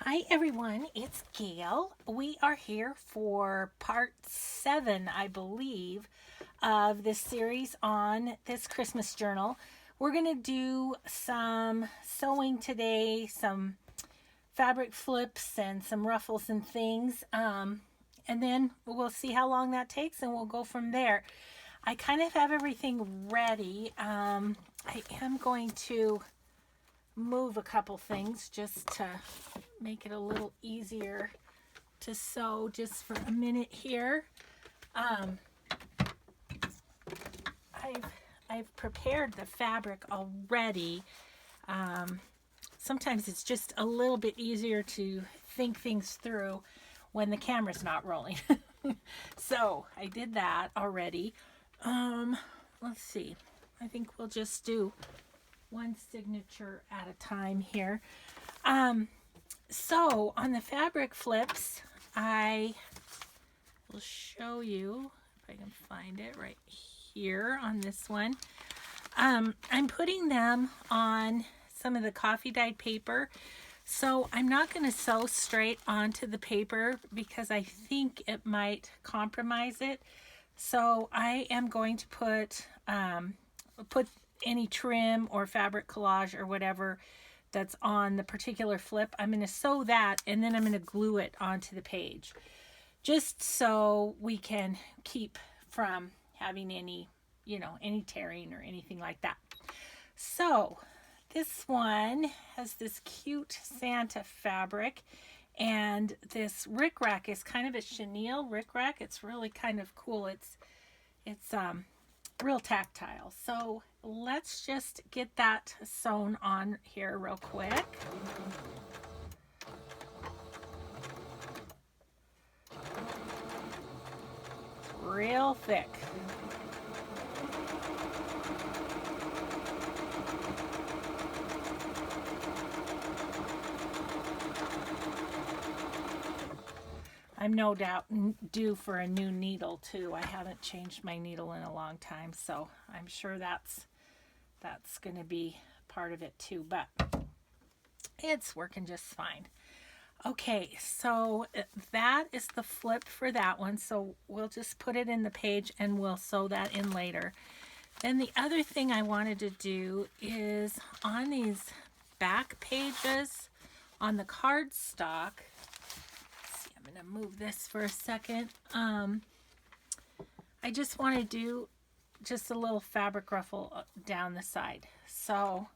Hi everyone, it's Gail. We are here for part 7, I believe, of this series on this Christmas journal. We're going to do some sewing today, some fabric flips and some ruffles and things. And then we'll see how long that takes and we'll go from there. I kind of have everything ready. I am going to move a couple things just to make it a little easier to sew just for a minute here. I've prepared the fabric already. Sometimes it's just a little bit easier to think things through when the camera's not rolling. So I did that already. Let's see. I think we'll just do one signature at a time here. So on the fabric flips, I will show you if I can find it right here on this one. I'm putting them on some of the coffee dyed paper. So I'm not going to sew straight onto the paper because I think it might compromise it. So I am going to put any trim or fabric collage or whatever that's on the particular flip. I'm going to sew that and then I'm going to glue it onto the page just so we can keep from having any, any tearing or anything like that. So this one has this cute Santa fabric and this rickrack is kind of a chenille rickrack. It's really kind of cool. It's real tactile. So let's just get that sewn on here real quick. It's real thick. I'm no doubt due for a new needle too. I haven't changed my needle in a long time, so I'm sure that's going to be part of it too, but it's working just fine. Okay, so that is the flip for that one. So we'll just put it in the page and we'll sew that in later. Then the other thing I wanted to do is on these back pages on the cardstock. I'm going to move this for a second. I just want to do just a little fabric ruffle down the side. So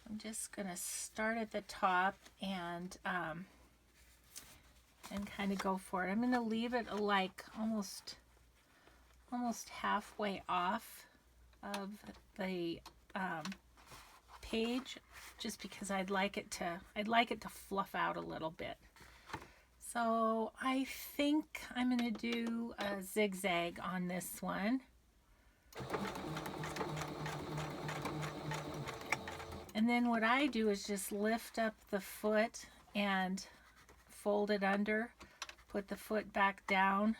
I'm just going to start at the top and kind of go for it. I'm going to leave it like almost halfway off of the page, just because I'd like it to fluff out a little bit. So I think I'm going to do a zigzag on this one. And then what I do is just lift up the foot and fold it under, put the foot back down.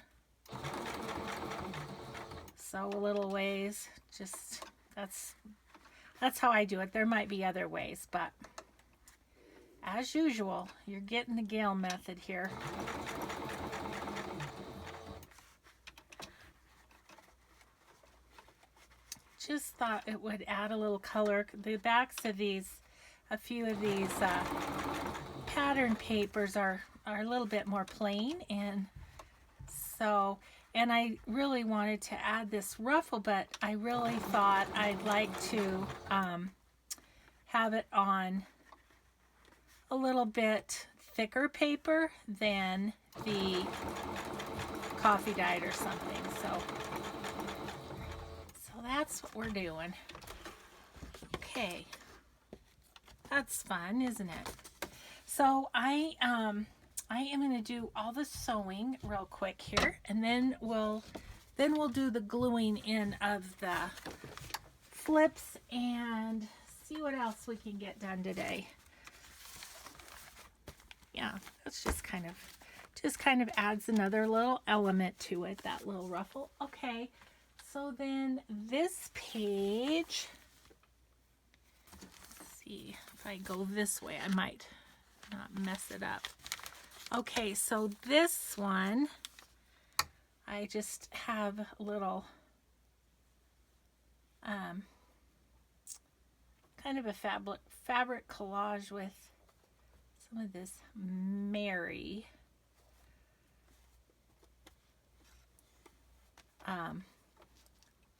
Sew a little ways, just that's how I do it. There might be other ways, but as usual, you're getting the Gail method here. Just thought it would add a little color. The backs of a few of these pattern papers are a little bit more plain, and I really wanted to add this ruffle, but I really thought I'd like to have it on a little bit thicker paper than the coffee dyed or something. So that's what we're doing. Okay, that's fun, isn't it? So I am going to do all the sewing real quick here, and then we'll do the gluing in of the flips and see what else we can get done today. Yeah, that's just kind of adds another little element to it, that little ruffle. Okay, so then this page, let's see if I go this way, I might not mess it up. Okay, so this one, I just have a little kind of a fabric collage with some of this Mary.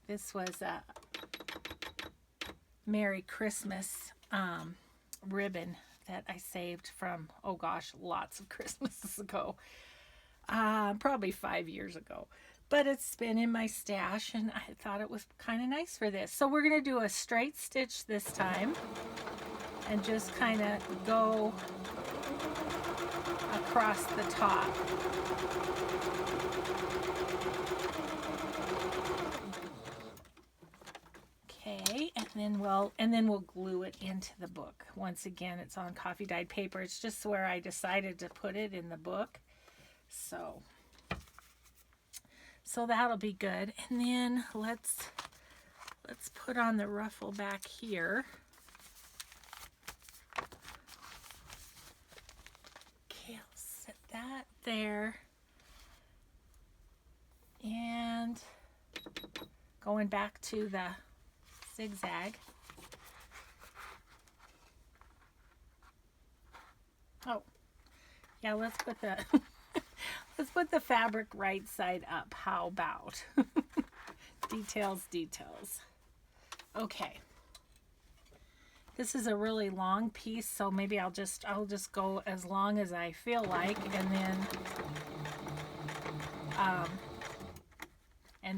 This was a Merry Christmas ribbon that I saved from, oh gosh, lots of Christmases ago. Probably 5 years ago. But it's been in my stash and I thought it was kind of nice for this. So we're going to do a straight stitch this time and just kind of go across the top. Okay, and then we'll glue it into the book. Once again, it's on coffee dyed paper. It's just where I decided to put it in the book. So that'll be good. And then let's put on the ruffle back here. Okay, I'll set that there. And going back to the zigzag. Oh, yeah, let's put the let's put the fabric right side up. How about? Details. Okay. This is a really long piece, so maybe I'll just go as long as I feel like, and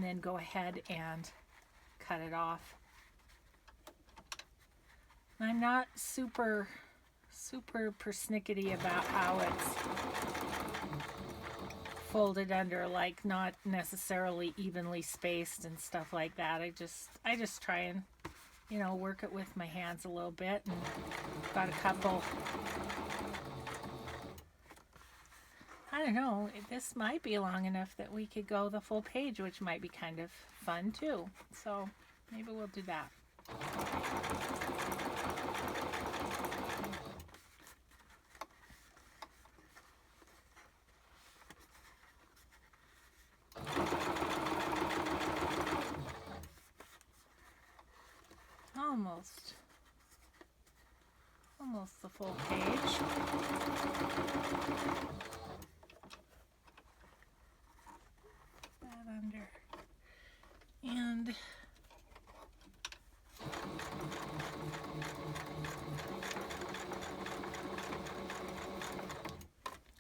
then go ahead and cut it off. I'm not super persnickety about how it's folded under, like not necessarily evenly spaced and stuff like that. I just try and, you know, work it with my hands a little bit, and got a couple. I don't know, this might be long enough that we could go the full page, which might be kind of fun too. So maybe we'll do that. Almost the full page. That under. And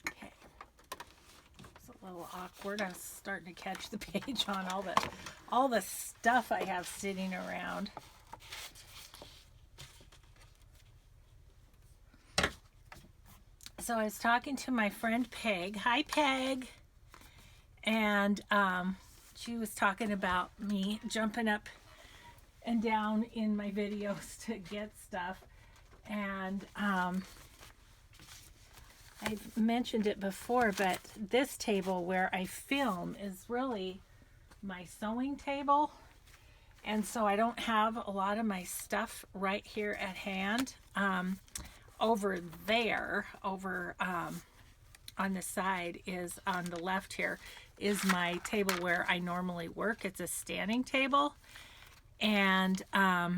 okay. It's a little awkward. I was starting to catch the page on all the stuff I have sitting around. So I was talking to my friend Peg. Hi, Peg. And she was talking about me jumping up and down in my videos to get stuff. And I've mentioned it before, but this table where I film is really my sewing table. And so I don't have a lot of my stuff right here at hand. Over there, on the side is, on the left here, is my table where I normally work. It's a standing table, and all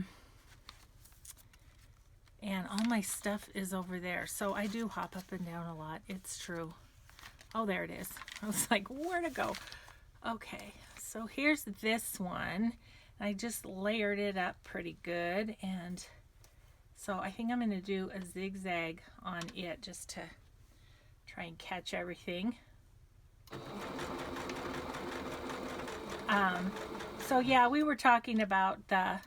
my stuff is over there. So I do hop up and down a lot. It's true. Oh, there it is. I was like, where to go? Okay, so here's this one. I just layered it up pretty good, and so I think I'm going to do a zigzag on it just to try and catch everything. So yeah, we were talking about the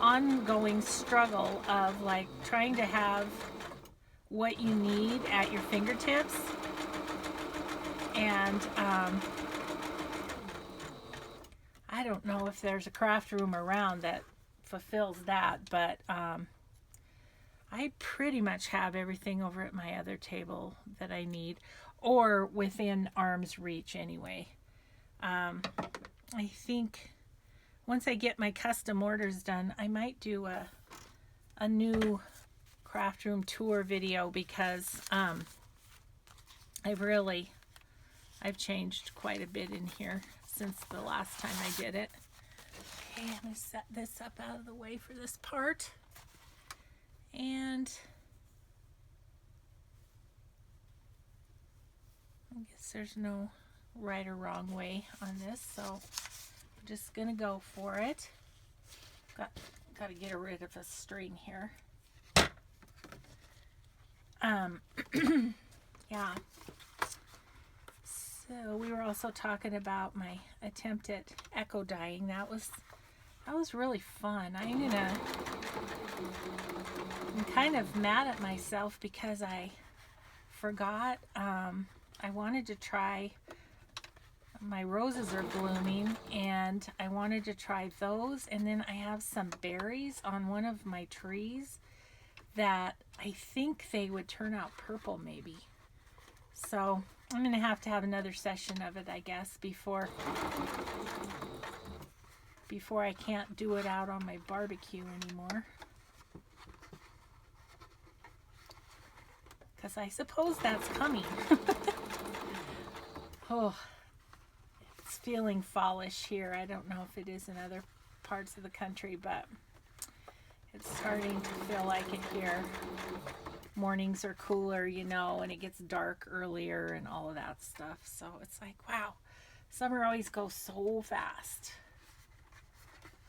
ongoing struggle of like trying to have what you need at your fingertips. And I don't know if there's a craft room around that fulfills that, but I pretty much have everything over at my other table that I need, or within arm's reach anyway. I think once I get my custom orders done, I might do a new craft room tour video, because I've changed quite a bit in here since the last time I did it. Okay, I'm going to set this up out of the way for this part. And I guess there's no right or wrong way on this, so I'm just going to go for it. Got to get rid of a string here. Yeah. So we were also talking about my attempt at echo dyeing. That was really fun. I'm kind of mad at myself because I forgot. I wanted to try, my roses are blooming, and I wanted to try those, and then I have some berries on one of my trees that I think they would turn out purple maybe. So I'm going to have another session of it, I guess, before I can't do it out on my barbecue anymore. Because I suppose that's coming. Oh, it's feeling fallish here. I don't know if it is in other parts of the country, but it's starting to feel like it here. Mornings are cooler, you know, and it gets dark earlier and all of that stuff. So it's like, wow, summer always goes so fast.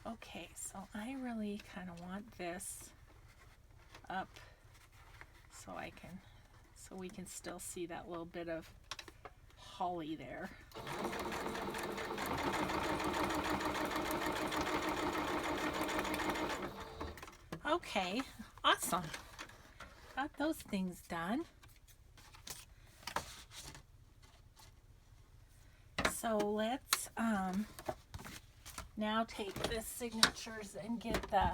Okay, so I really kind of want this up so we can still see that little bit of holly there. Okay, awesome. Got those things done. So let's now take the signatures and get the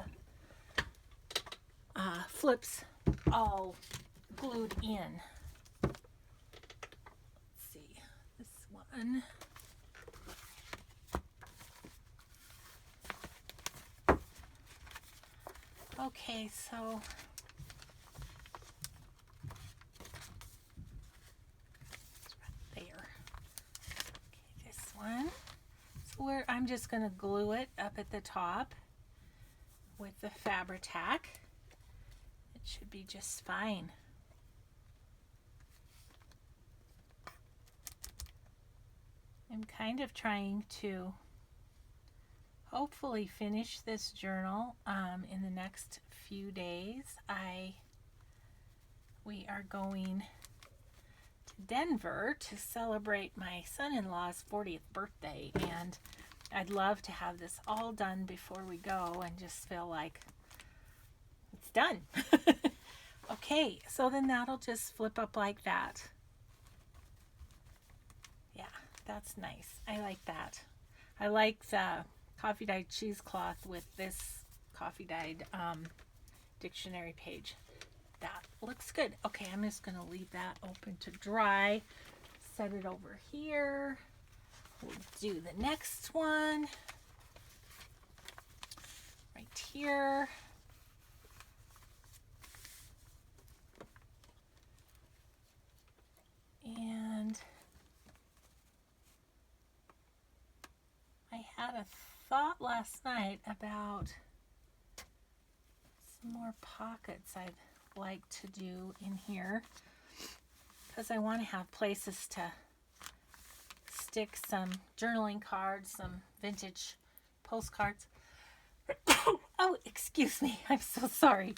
flips all glued in. Let's see, this one. Okay, so it's right there. Okay, this one. So I'm just going to glue it up at the top with the Fabri-Tac. It should be just fine. I'm kind of trying to hopefully finish this journal in the next few days. We are going to Denver to celebrate my son-in-law's 40th birthday, and I'd love to have this all done before we go and just feel like it's done. Okay, so then that'll just flip up like that. Yeah, that's nice. I like that. I like the coffee dyed cheesecloth with this coffee dyed dictionary page. That looks good. Okay, I'm just going to leave that open to dry. Set it over here. We'll do the next one right here. And I had a thought last night about some more pockets I'd like to do in here, because I want to have places to stick some journaling cards, some vintage postcards. Oh, excuse me. I'm so sorry.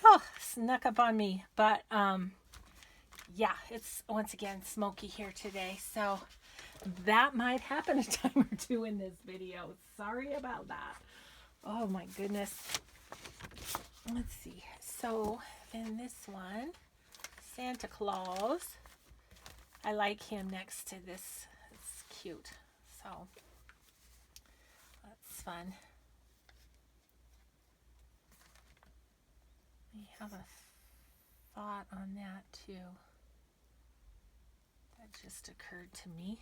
Oh, snuck up on me. But yeah, it's once again smoky here today, so that might happen a time or two in this video. Sorry about that. Oh my goodness. Let's see. So then this one, Santa Claus. I like him next to this. It's cute. So that's fun. I have a thought on that too. That just occurred to me.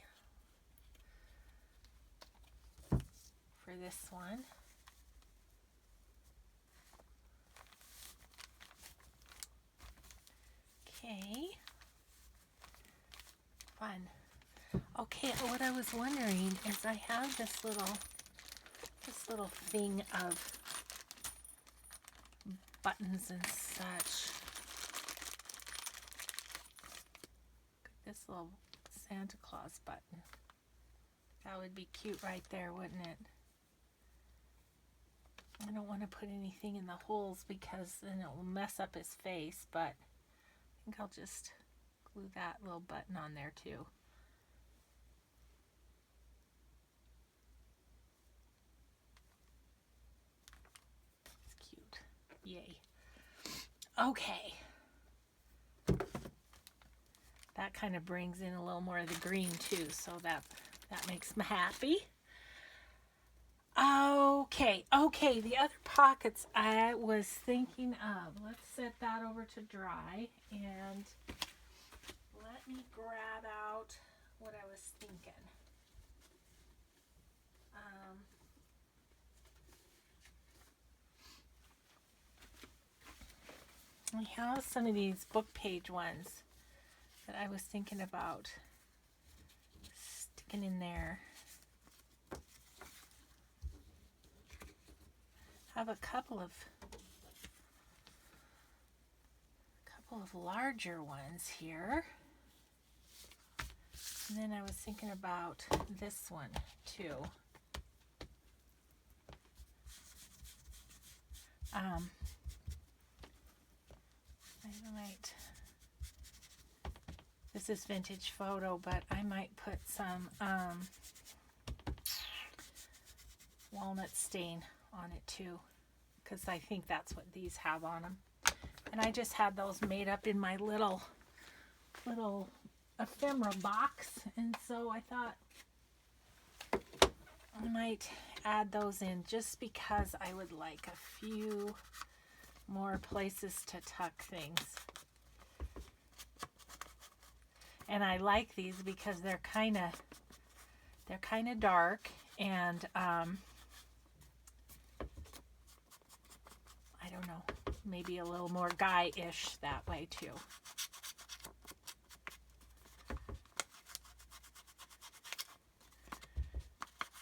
for this one. Okay. Fun. Okay, what I was wondering is I have this little thing of buttons and such. This little Santa Claus button. That would be cute right there, wouldn't it? I don't want to put anything in the holes because then it will mess up his face, but I think I'll just glue that little button on there too. It's cute. Yay. Okay. That kind of brings in a little more of the green too, so that makes me happy. Okay, the other pockets I was thinking of. Let's set that over to dry and let me grab out what I was thinking. I have some of these book page ones that I was thinking about sticking in there. I have a couple of larger ones here. And then I was thinking about this one too. I might, this is vintage photo, but I might put some walnut stain on it too, because I think that's what these have on them. And I just had those made up in my little ephemera box, and so I thought I might add those in just because I would like a few more places to tuck things. And I like these because they're kind of dark, and I don't know, maybe a little more guy-ish that way too.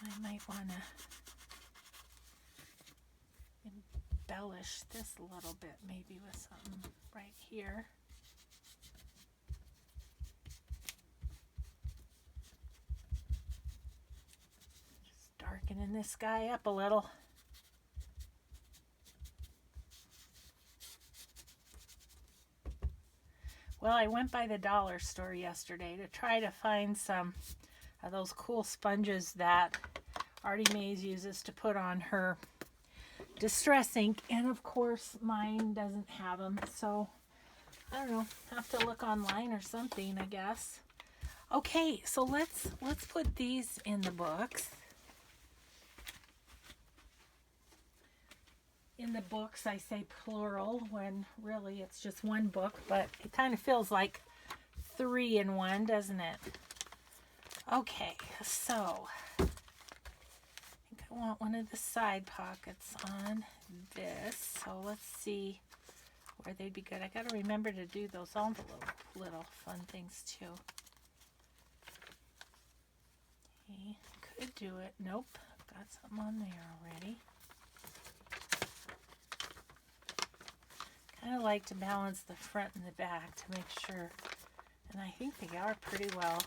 I might want to embellish this a little bit, maybe with something right here. Just darkening this guy up a little. Well, I went by the dollar store yesterday to try to find some of those cool sponges that Artie Mays uses to put on her distress ink, and of course mine doesn't have them, so I don't know, have to look online or something, I guess. Okay, so let's put these in the books. In the books I say plural when really it's just one book, but it kind of feels like 3 in 1, doesn't it? Okay, so I think I want one of the side pockets on this, so let's see where they'd be good. I got to remember to do those envelope little fun things too. Okay, could do it. Nope, I've got something on there already. Kind of like to balance the front and the back to make sure, and I think they are pretty well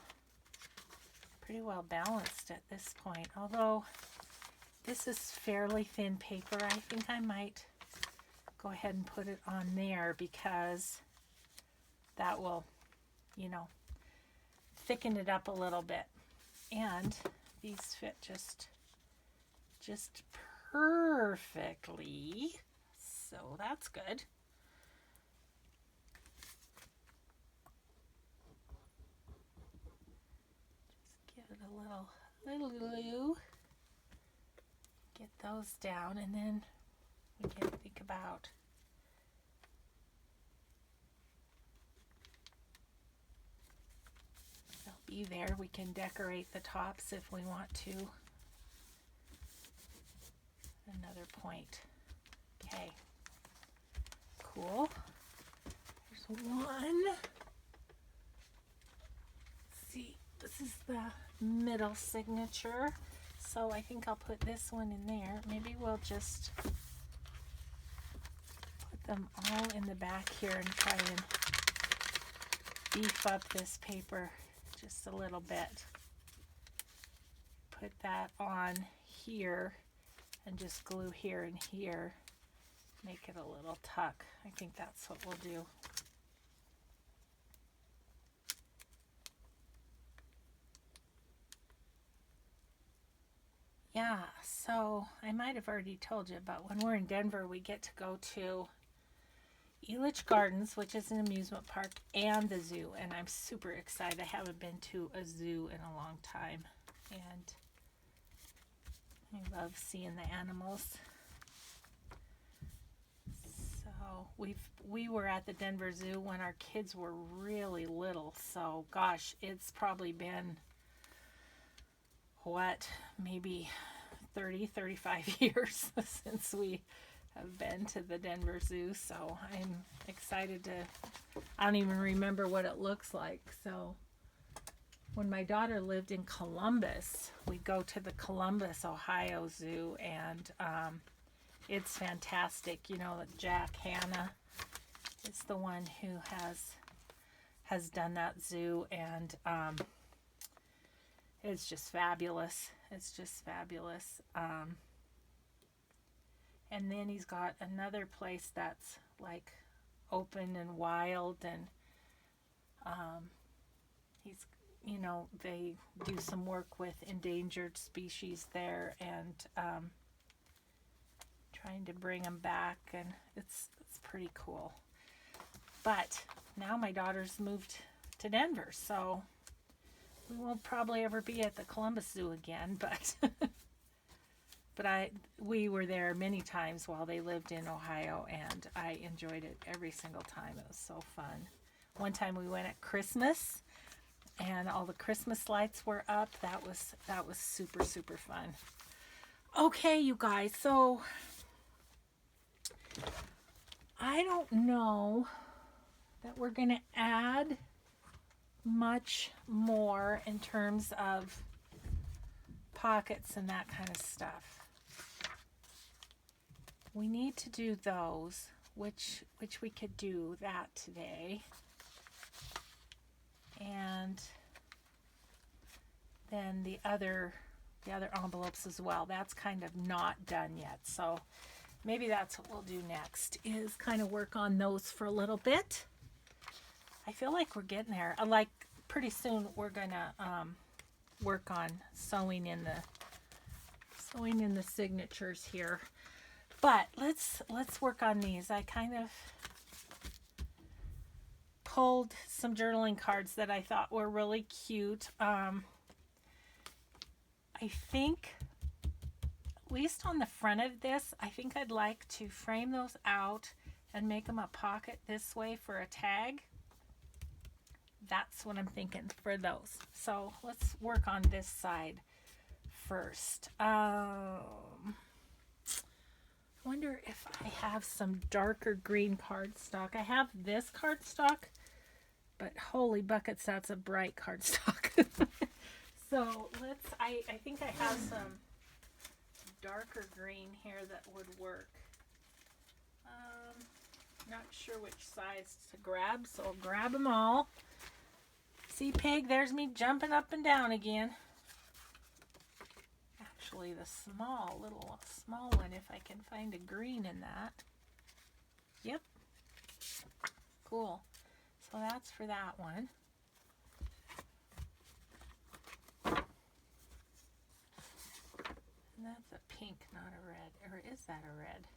balanced at this point. Although this is fairly thin paper, I think I might go ahead and put it on there because that will, you know, thicken it up a little bit. And these fit just perfectly, so that's good. A little glue, get those down, and then we can think about they'll be there. We can decorate the tops if we want to. another point. Okay. Cool. There's one. Let's see, this is the middle signature. So I think I'll put this one in there. Maybe we'll just put them all in the back here and try and beef up this paper just a little bit. Put that on here and just glue here and here. Make it a little tuck. I think that's what we'll do. Yeah, so I might have already told you, but when we're in Denver, we get to go to Collage Gardens, which is an amusement park, and the zoo, and I'm super excited. I haven't been to a zoo in a long time, and I love seeing the animals. So we were at the Denver Zoo when our kids were really little, so gosh, it's probably been what, maybe 35 years since we have been to the Denver Zoo. So I'm excited to, I don't even remember what it looks like. So when my daughter lived in Columbus, we'd go to the Columbus, Ohio Zoo, and it's fantastic. You know, Jack Hanna is the one who has done that zoo, and it's just fabulous. It's just fabulous. And then he's got another place that's like open and wild, and he's, you know, they do some work with endangered species there, and trying to bring them back, and it's pretty cool. But now my daughter's moved to Denver, so we won't probably ever be at the Columbus Zoo again, but we were there many times while they lived in Ohio, and I enjoyed it every single time. It was so fun. One time we went at Christmas, and all the Christmas lights were up. That was super, super fun. Okay, you guys, so I don't know that we're going to add much more in terms of pockets and that kind of stuff. We need to do those, which we could do that today. And then the other envelopes as well. That's kind of not done yet. So maybe that's what we'll do next, is kind of work on those for a little bit. I feel like we're getting there. Like pretty soon we're gonna work on sewing in the signatures here. But let's work on these. I kind of pulled some journaling cards that I thought were really cute. I think, at least on the front of this, I think I'd like to frame those out and make them a pocket this way for a tag. That's what I'm thinking for those. So let's work on this side first. I wonder if I have some darker green cardstock. I have this cardstock, but holy buckets, that's a bright cardstock. So I think I have some darker green here that would work. Not sure which size to grab, so I'll grab them all. See, Peg, there's me jumping up and down again. Actually, the small one, if I can find a green in that. Yep. Cool. So that's for that one. And that's a pink, not a red. Or is that a red?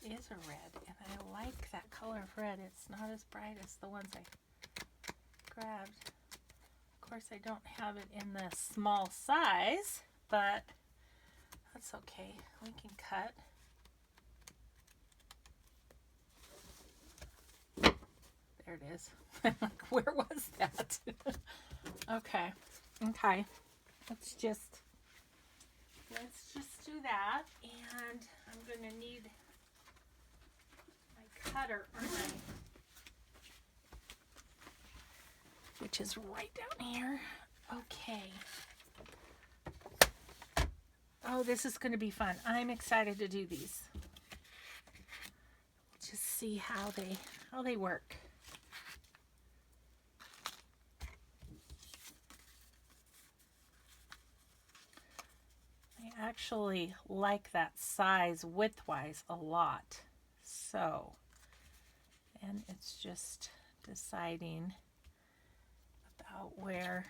It is a red, and I like that color of red. It's not as bright as the ones I grabbed. Of course, I don't have it in the small size, but that's okay. We can cut. There it is. Where was that? Okay. Let's just let's do that. And I'm going to need my cutter, aren't I? Which is right down here. Okay. Oh, this is going to be fun. I'm excited to do these. Just see how they work. I actually like that size widthwise a lot. So, and it's just deciding about where.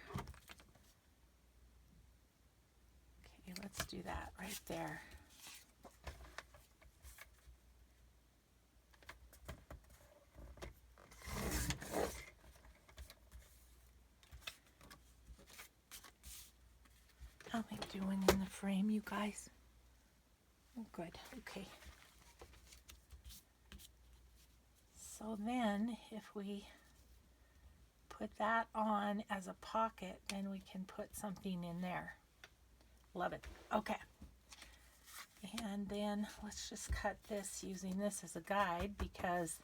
Okay, let's do that right there. How am I doing in the frame, you guys? Oh, good. Okay. So then, if we put that on as a pocket, then we can put something in there. Love it. Okay. And then let's just cut this using this as a guide because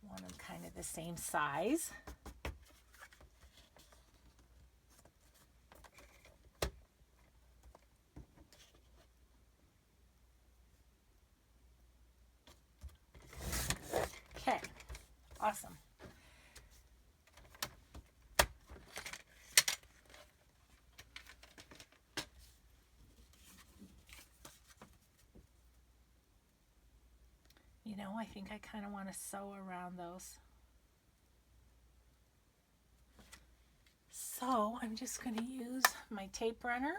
want them kind of the same size. Okay, awesome. You know, I think I kind of want to sew around those. So I'm just going to use my tape runner.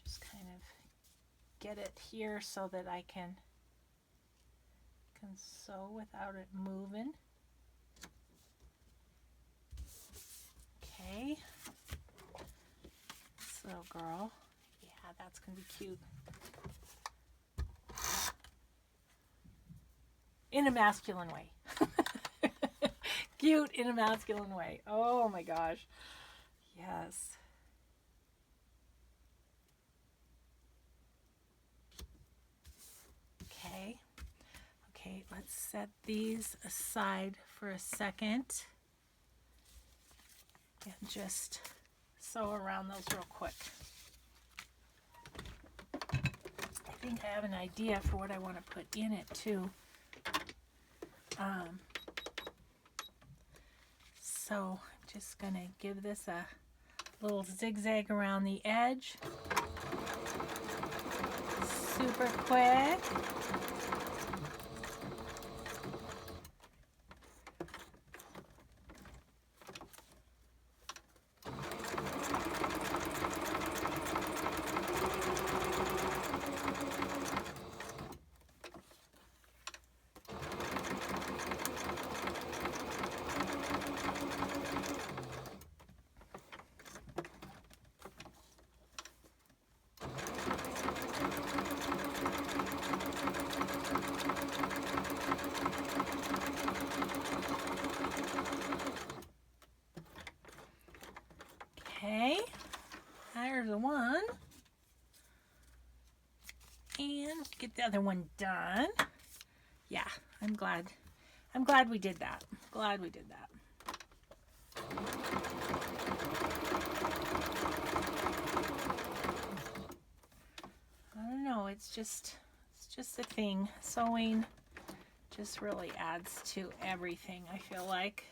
Just kind of get it here so that I can sew without it moving. Okay. This little girl. Yeah, that's going to be cute. In a masculine way. Cute in a masculine way. Oh my gosh. Yes. Okay. Okay, let's set these aside for a second. And just sew around those real quick. I think I have an idea for what I want to put in it too. So I'm just going to give this a little zigzag around the edge. Super quick. Okay, there's the one. And get the other one done. Yeah, I'm glad we did that. Glad we did that. I don't know, it's just a thing. Sewing just really adds to everything, I feel like.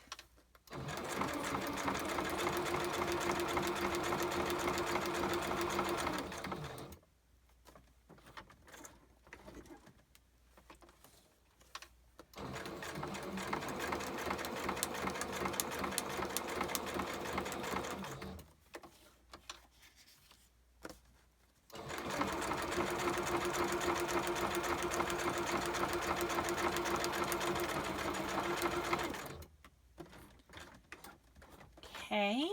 Okay.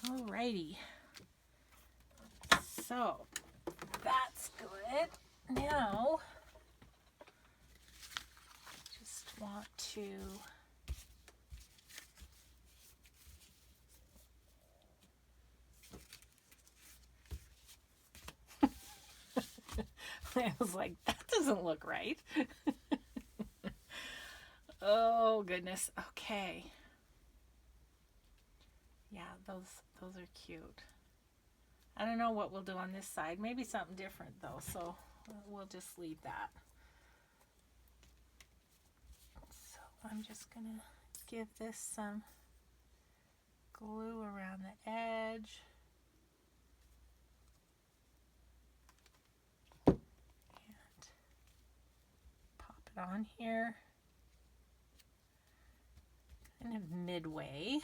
Alrighty. So now, just want to I was like, that doesn't look right. Oh goodness. Okay. Yeah, those are cute. I don't know what we'll do on this side. Maybe something different though, so we'll just leave that. So I'm just gonna give this some glue around the edge. And pop it on here. Kind of midway.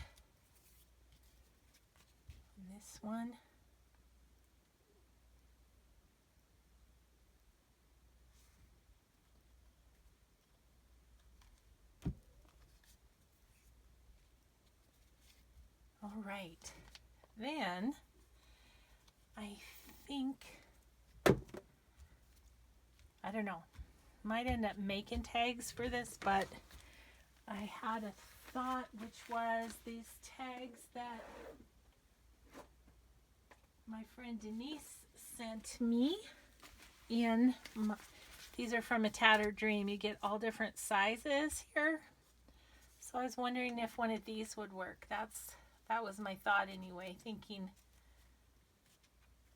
And this one. All right, then I think, I don't know, might end up making tags for this, but I had a thought, which was these tags that my friend Denise sent me these are from A Tattered Dream. You get all different sizes here. So I was wondering if one of these would work. That was my thought anyway, thinking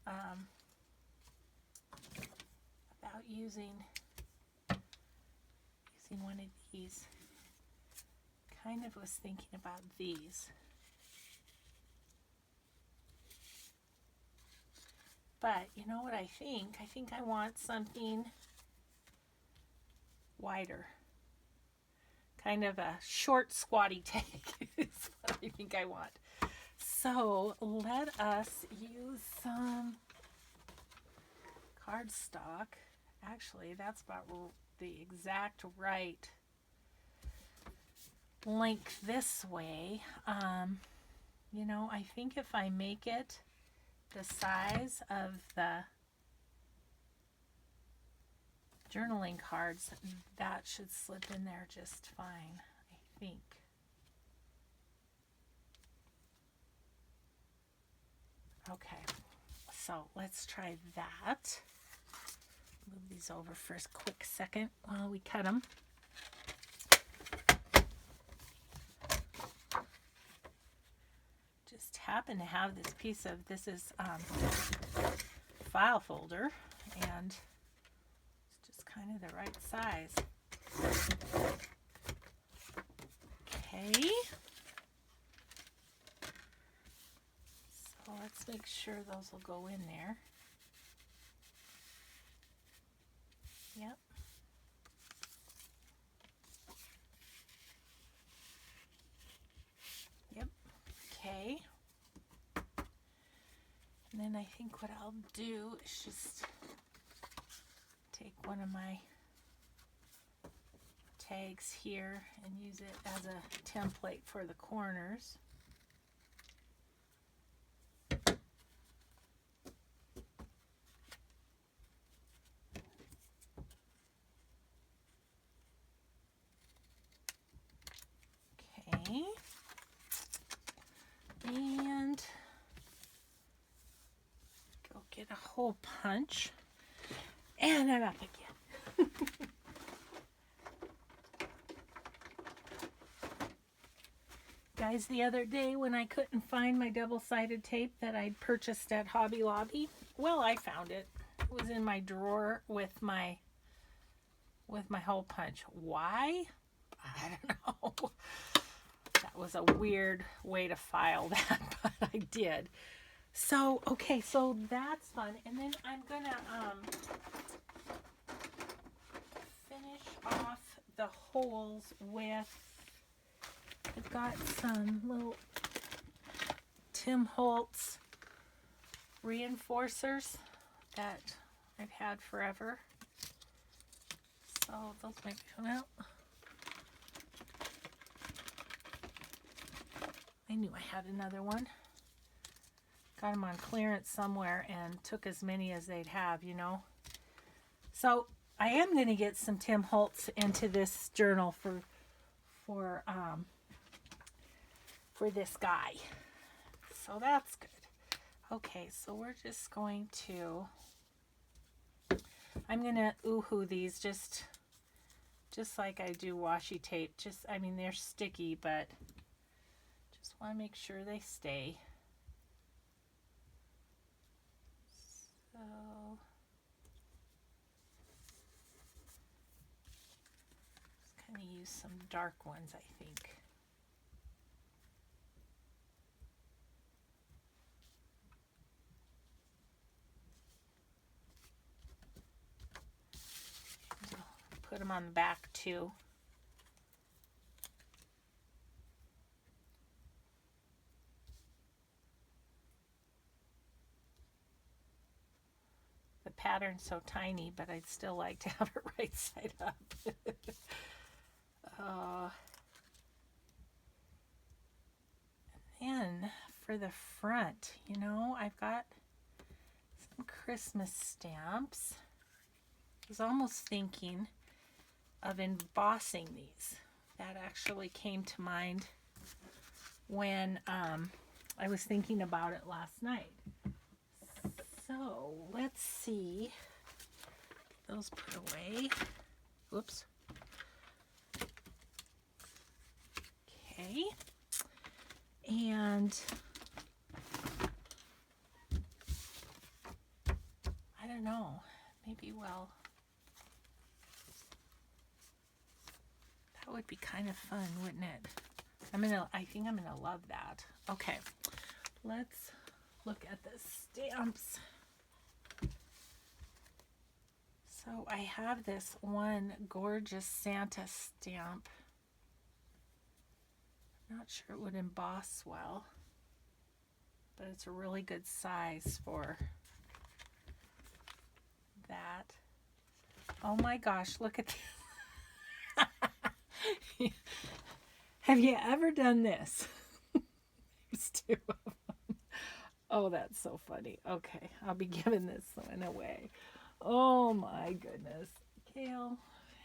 about using one of these. Kind of was thinking about these. But you know what I think? I think I want something wider. Kind of a short, squatty tag is what I think I want. So let us use some cardstock. Actually, that's about the exact right length this way. You know, I think if I make it the size of the journaling cards, that should slip in there just fine, I think. Okay, so let's try that. Move these over for a quick second while we cut them. Just happen to have this piece of, this is file folder, and kind of the right size. Okay. So let's make sure those will go in there. Yep. Yep. Okay. And then I think what I'll do is just take one of my tags here and use it as a template for the corners. Okay. And go get a hole punch. And I'm up again. Guys, the other day when I couldn't find my double-sided tape that I'd purchased at Hobby Lobby, well, I found it. It was in my drawer with my hole punch. Why? I don't know. That was a weird way to file that, but I did. So, okay, so that's fun. And then I'm gonna finish off the holes with, I've got some little Tim Holtz reinforcers that I've had forever. So those might come out. I knew I had another one. Got them on clearance somewhere and took as many as they'd have, you know. So I am going to get some Tim Holtz into this journal for this guy. So that's good. Okay, so we're just going to, I'm going to ooh-hoo these just like I do washi tape. Just, I mean, they're sticky, but just want to make sure they stay. So just kind of use some dark ones, I think. Put them on the back too. The pattern's so tiny, but I'd still like to have it right side up. And then for the front, you know, I've got some Christmas stamps. I was almost thinking of embossing these. That actually came to mind when I was thinking about it last night. So let's see. Those put away. Whoops. Okay. And I don't know. Maybe, well, that would be kind of fun, wouldn't it? I think I'm gonna love that. Okay, let's look at the stamps. So I have this one gorgeous Santa stamp. I'm not sure it would emboss well, but it's a really good size for that. Oh my gosh, look at this. Have you ever done this? There's two of them. Oh, that's so funny. Okay, I'll be giving this one away. Oh my goodness. Kale,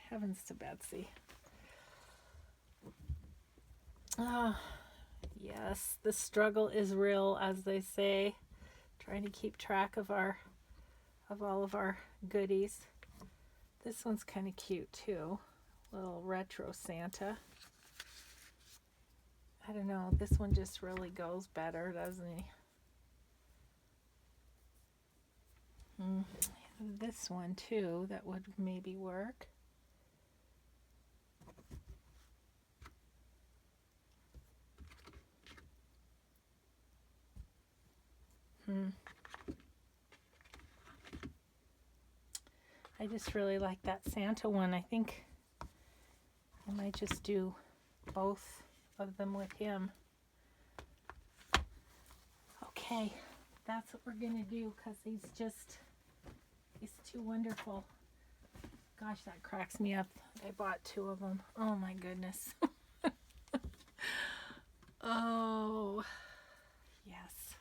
heavens to Betsy. Yes, the struggle is real, as they say. Trying to keep track of all of our goodies. This one's kind of cute too. Little retro Santa. I don't know, this one just really goes better, doesn't he? This one too, that would maybe work. I just really like that Santa one. I think I might just do both of them with him. Okay, that's what we're gonna do because he's too wonderful. Gosh, that cracks me up. I bought two of them. Oh my goodness. Oh, yes.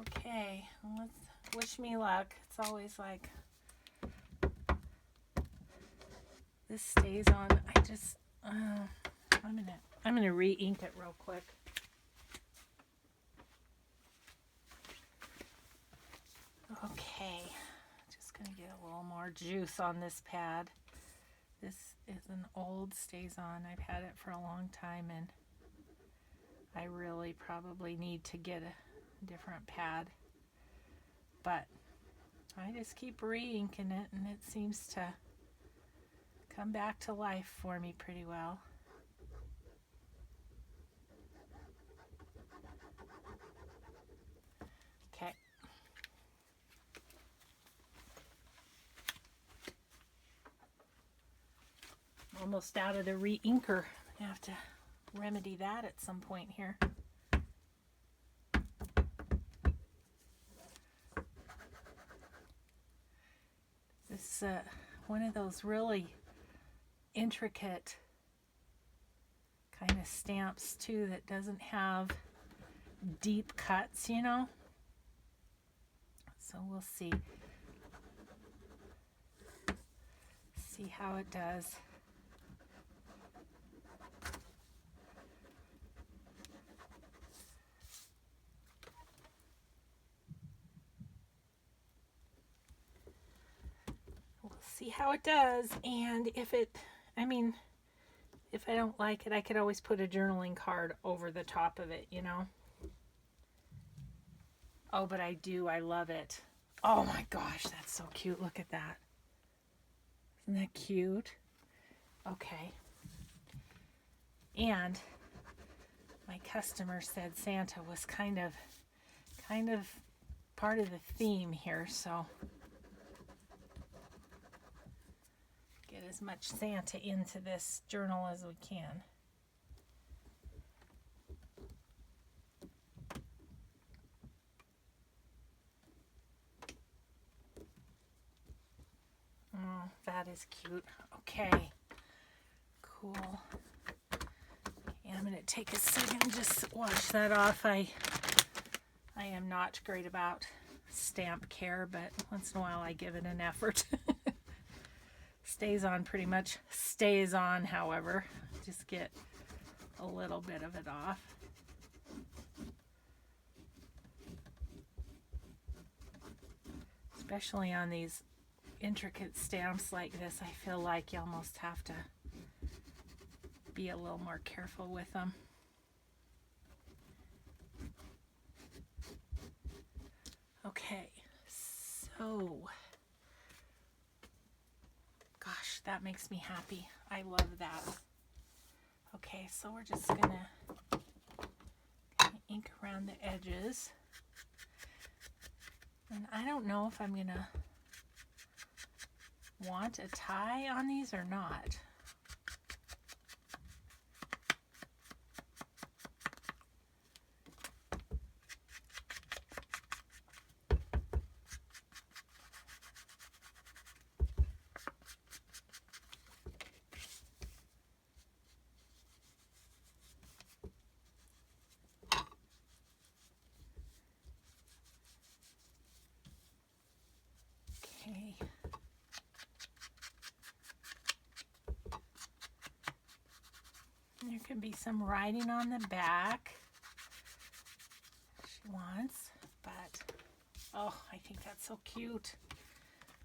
Okay, let's wish me luck. It's always like this stays on. I'm gonna re-ink it real quick. Okay, just gonna get a little more juice on this pad. This is an old StazOn. I've had it for a long time and I really probably need to get a different pad. But I just keep re-inking it and it seems to come back to life for me pretty well. Okay. Almost out of the re-inker. I have to remedy that at some point here. This is one of those really intricate kind of stamps too that doesn't have deep cuts, you know. So we'll see. see how it does. We'll see how it does, and if it, I mean, if I don't like it, I could always put a journaling card over the top of it, you know. Oh, but I do. I love it. Oh my gosh, that's so cute. Look at that. Isn't that cute? Okay. And my customer said Santa was kind of part of the theme here, so get as much Santa into this journal as we can. Oh, that is cute. Okay, cool. And I'm going to take a second and just wash that off. I am not great about stamp care, but once in a while I give it an effort. Stays on, pretty much stays on, however. Just get a little bit of it off. Especially on these intricate stamps like this, I feel like you almost have to be a little more careful with them. Okay, so gosh, that makes me happy. I love that. Okay, so we're just gonna ink around the edges. And I don't know if I'm gonna want a tie on these or not. Okay. There can be some writing on the back if she wants, but oh, I think that's so cute.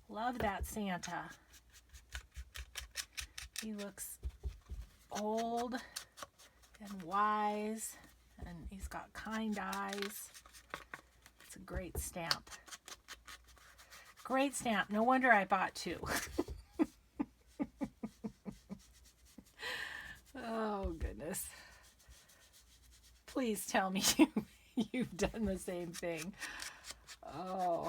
Love that Santa. He looks old and wise, and he's got kind eyes. It's a great stamp. Great stamp. No wonder I bought two. Oh, goodness. Please tell me you've done the same thing. Oh.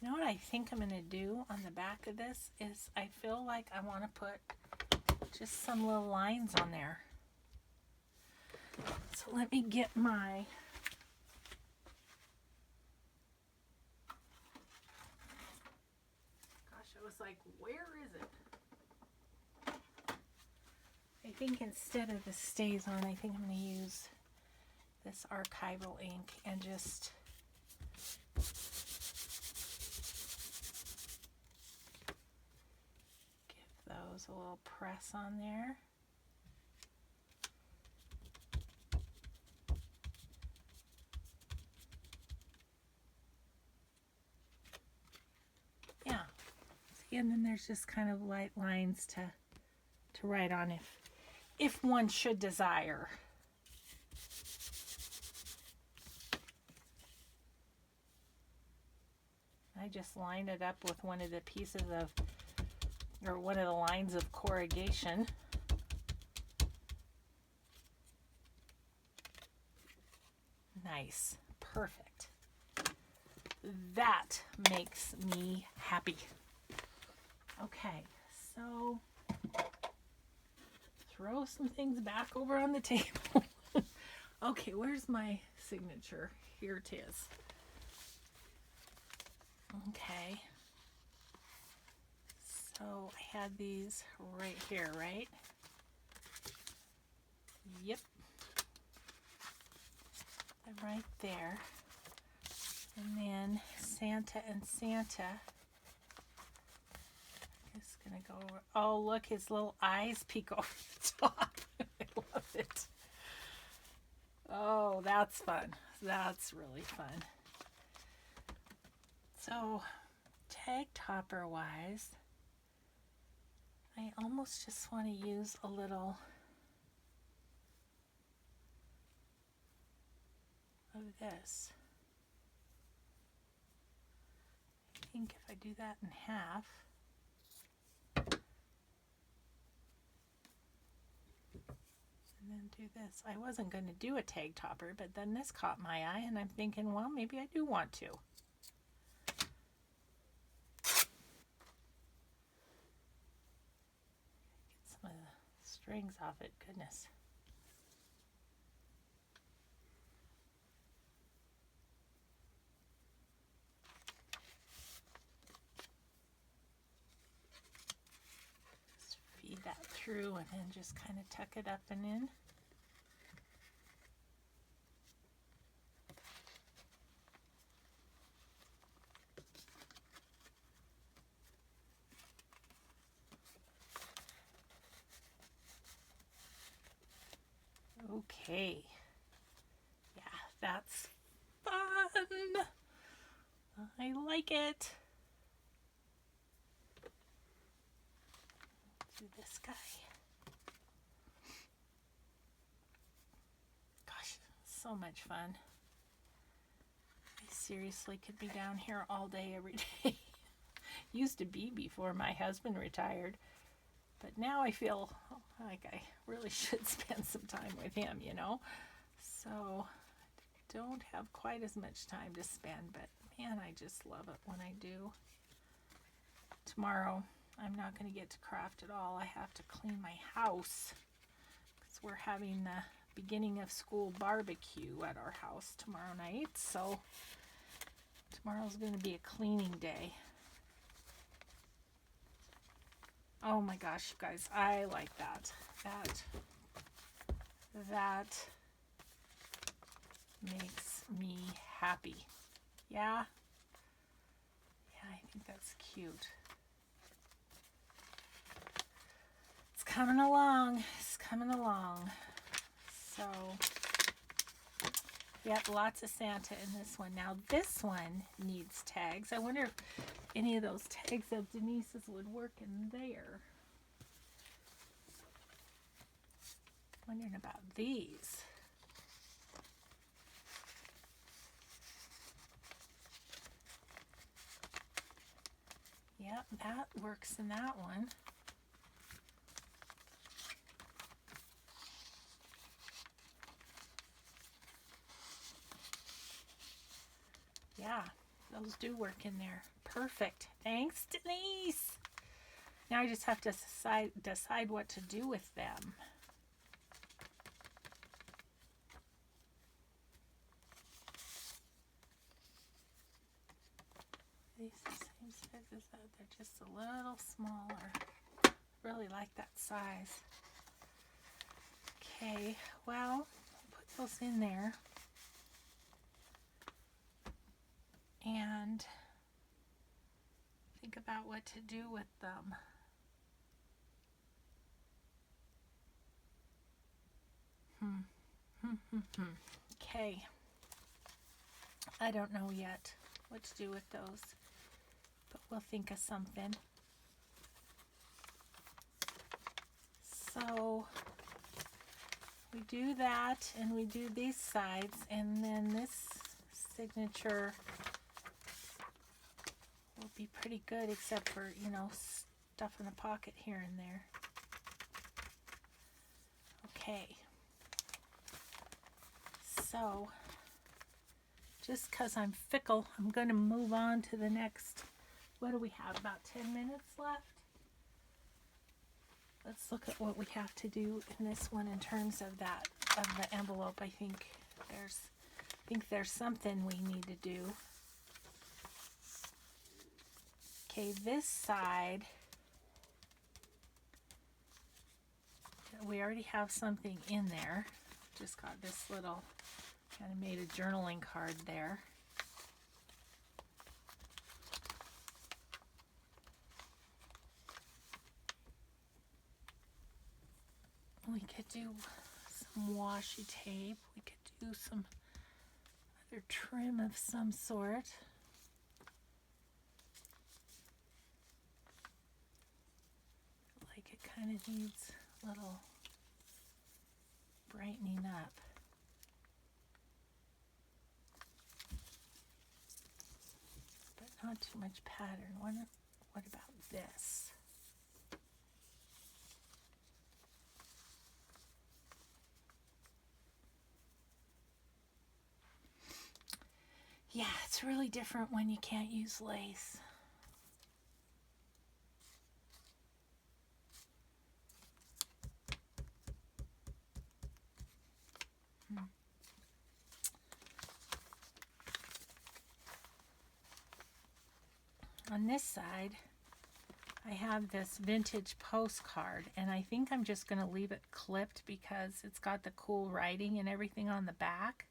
You know what I think I'm going to do on the back of this is I feel like I want to put just some little lines on there. So let me get my I was like, where is it? I think instead of the stays on, I think I'm going to use this archival ink and just give those a little press on there. Yeah. And then there's just kind of light lines to write on if one should desire. I just lined it up with one of the pieces of, or one of the lines of corrugation. Nice. Perfect. That makes me happy. Okay, so throw some things back over on the table. Okay, where's my signature? Here it is. Okay. So I had these right here, right? Yep. Right there. And then Santa and Santa. Just gonna go over. Oh, look, his little eyes peek over the top. I love it. Oh, that's fun. That's really fun. So, tag topper wise, I almost just want to use a little of this. I think if I do that in half, and then do this. I wasn't going to do a tag topper, but then this caught my eye, and I'm thinking, well, maybe I do want to. Get some of the strings off it, goodness. Just feed that through and then just kind of tuck it up and in. Okay, yeah, that's fun. I like it. Do this guy. Gosh, so much fun. I seriously could be down here all day, every day. Used to be before my husband retired. But now I feel like I really should spend some time with him, you know. So I don't have quite as much time to spend, but man, I just love it when I do. Tomorrow, I'm not going to get to craft at all. I have to clean my house because we're having the beginning of school barbecue at our house tomorrow night. So tomorrow's going to be a cleaning day. Oh my gosh, you guys, I like that. That makes me happy. Yeah? Yeah, I think that's cute. It's coming along. It's coming along. So, yep, lots of Santa in this one. Now, this one needs tags. I wonder if any of those tags of Denise's would work in there. Wondering about these. Yep, that works in that one. Yeah, those do work in there. Perfect. Thanks, Denise. Now I just have to decide what to do with them. These are the same size as that. They're just a little smaller. Really like that size. Okay, well, put those in there. And think about what to do with them. Okay. I don't know yet what to do with those, but we'll think of something. So we do that, and we do these sides, and then this signature will be pretty good, except for, you know, stuff in the pocket here and there. Okay. So, just because I'm fickle, I'm going to move on to the next. What do we have? About 10 minutes left? Let's look at what we have to do in this one in terms of that, of the envelope. I think there's something we need to do. Okay, this side, we already have something in there. Just got this little, kind of made a journaling card there. We could do some washi tape. We could do some other trim of some sort. Like it kind of needs a little brightening up. But not too much pattern. What about this? Yeah, it's really different when you can't use lace. On this side, I have this vintage postcard, and I think I'm just going to leave it clipped because it's got the cool writing and everything on the back.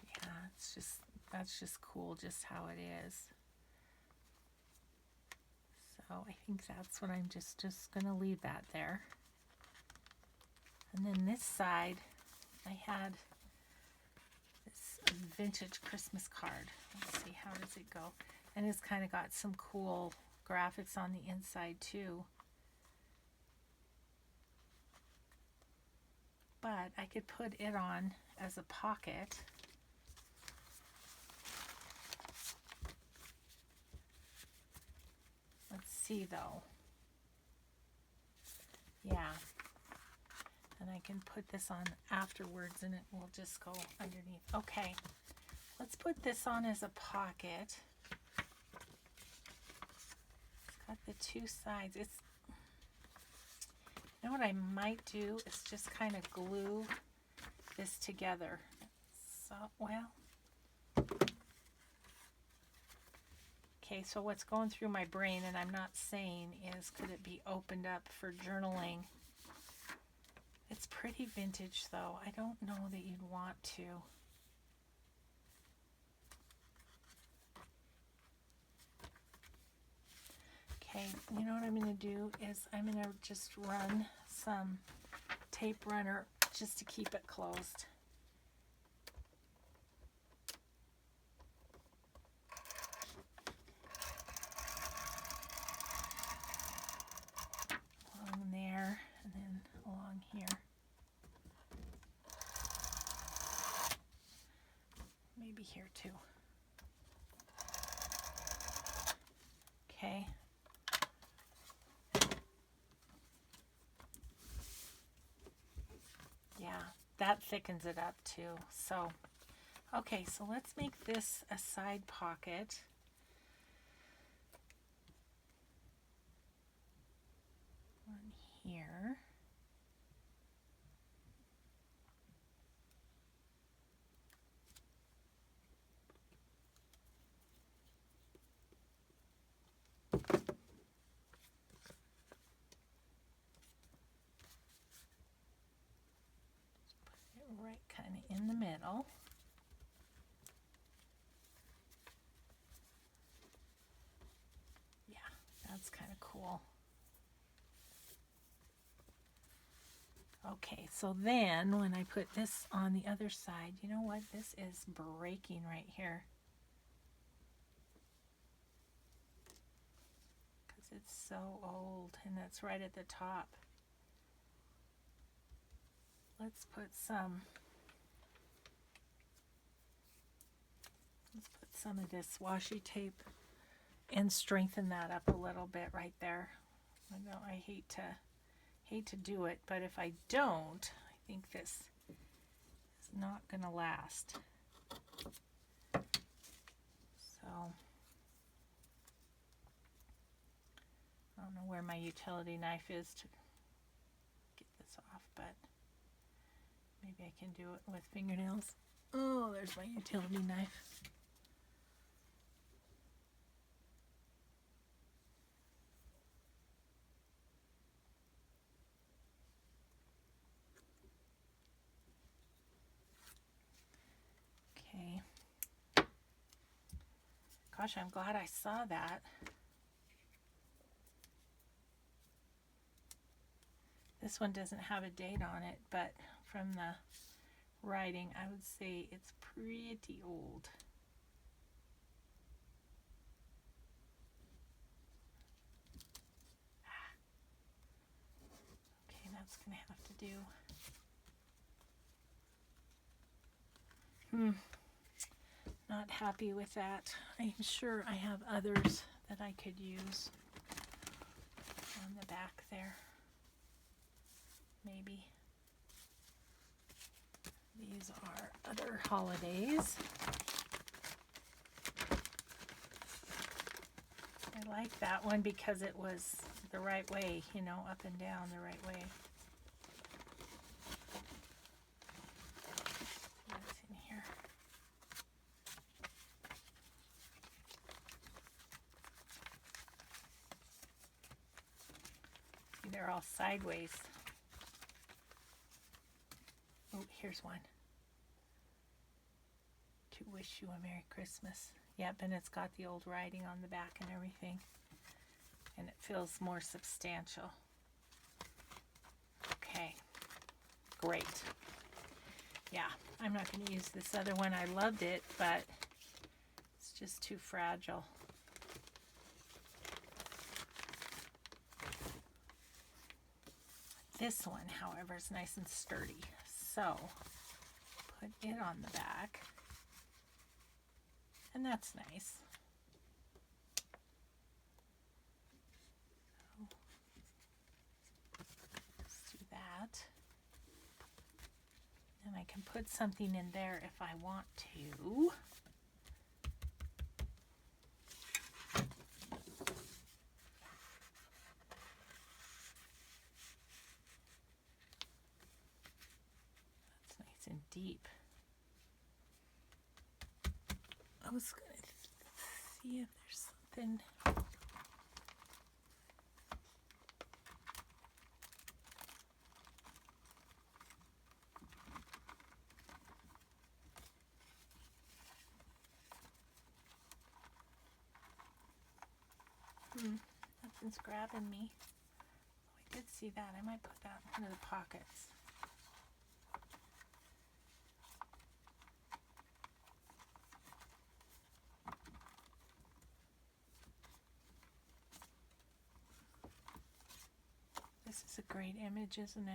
Yeah, that's just cool just how it is. So I think that's what I'm just going to leave that there. And then this side, I had this vintage Christmas card. Let's see, how does it go? And it's kind of got some cool graphics on the inside too. But I could put it on as a pocket. Let's see though. Yeah. And I can put this on afterwards and it will just go underneath. Okay, let's put this on as a pocket. It's got the two sides. You know what I might do is just kind of glue this together. So, well, okay, so what's going through my brain, and I'm not saying, is could it be opened up for journaling? It's pretty vintage though. I don't know that you'd want to. Okay, you know what I'm going to do is I'm going to just run some tape runner just to keep it closed. Along there and then along here. Maybe here too. Okay. Yeah, that thickens it up too. So, okay, so let's make this a side pocket. One here. Right kind of in the middle. Yeah, that's kind of cool. Okay, so then when I put this on the other side, you know what? This is breaking right here. Because it's so old and that's right at the top. Let's put some of this washi tape and strengthen that up a little bit right there. I know I hate to do it, but if I don't, I think this is not going to last. So I don't know where my utility knife is to get this off, but maybe I can do it with fingernails. Oh, there's my utility knife. Gosh, I'm glad I saw that. This one doesn't have a date on it, but from the writing, I would say it's pretty old. Okay, that's going to have to do. Not happy with that. I'm sure I have others that I could use on the back there. Maybe. These are other holidays. I like that one because it was the right way, you know, up and down the right way. What's in here? See, they're all sideways. Oh, here's one. To wish you a Merry Christmas. Yep, and it's got the old writing on the back and everything. And it feels more substantial. Okay, great. Yeah, I'm not going to use this other one. I loved it, but it's just too fragile. This one, however, is nice and sturdy. So, put it on the back. And that's nice. So, let's do that. And I can put something in there if I want to. That's nice and deep. I was going to see if there's something. Nothing's grabbing me. Oh, I did see that. I might put that in one of the pockets. This is a great image, isn't it? I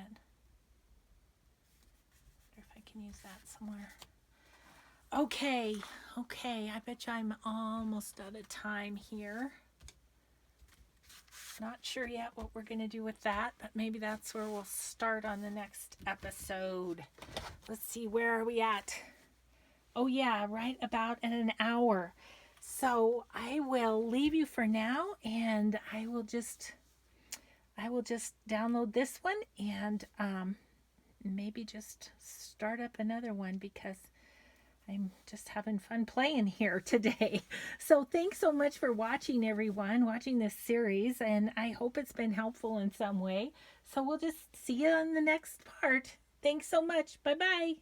wonder if I can use that somewhere. Okay, I bet you I'm almost out of time here. Not sure yet what we're going to do with that, but maybe that's where we'll start on the next episode. Let's see, where are we at? Oh yeah, right about in an hour. So I will leave you for now, and I will just download this one and maybe just start up another one because I'm just having fun playing here today. So thanks so much for watching, everyone, watching this series, and I hope it's been helpful in some way. So we'll just see you on the next part. Thanks so much. Bye-bye.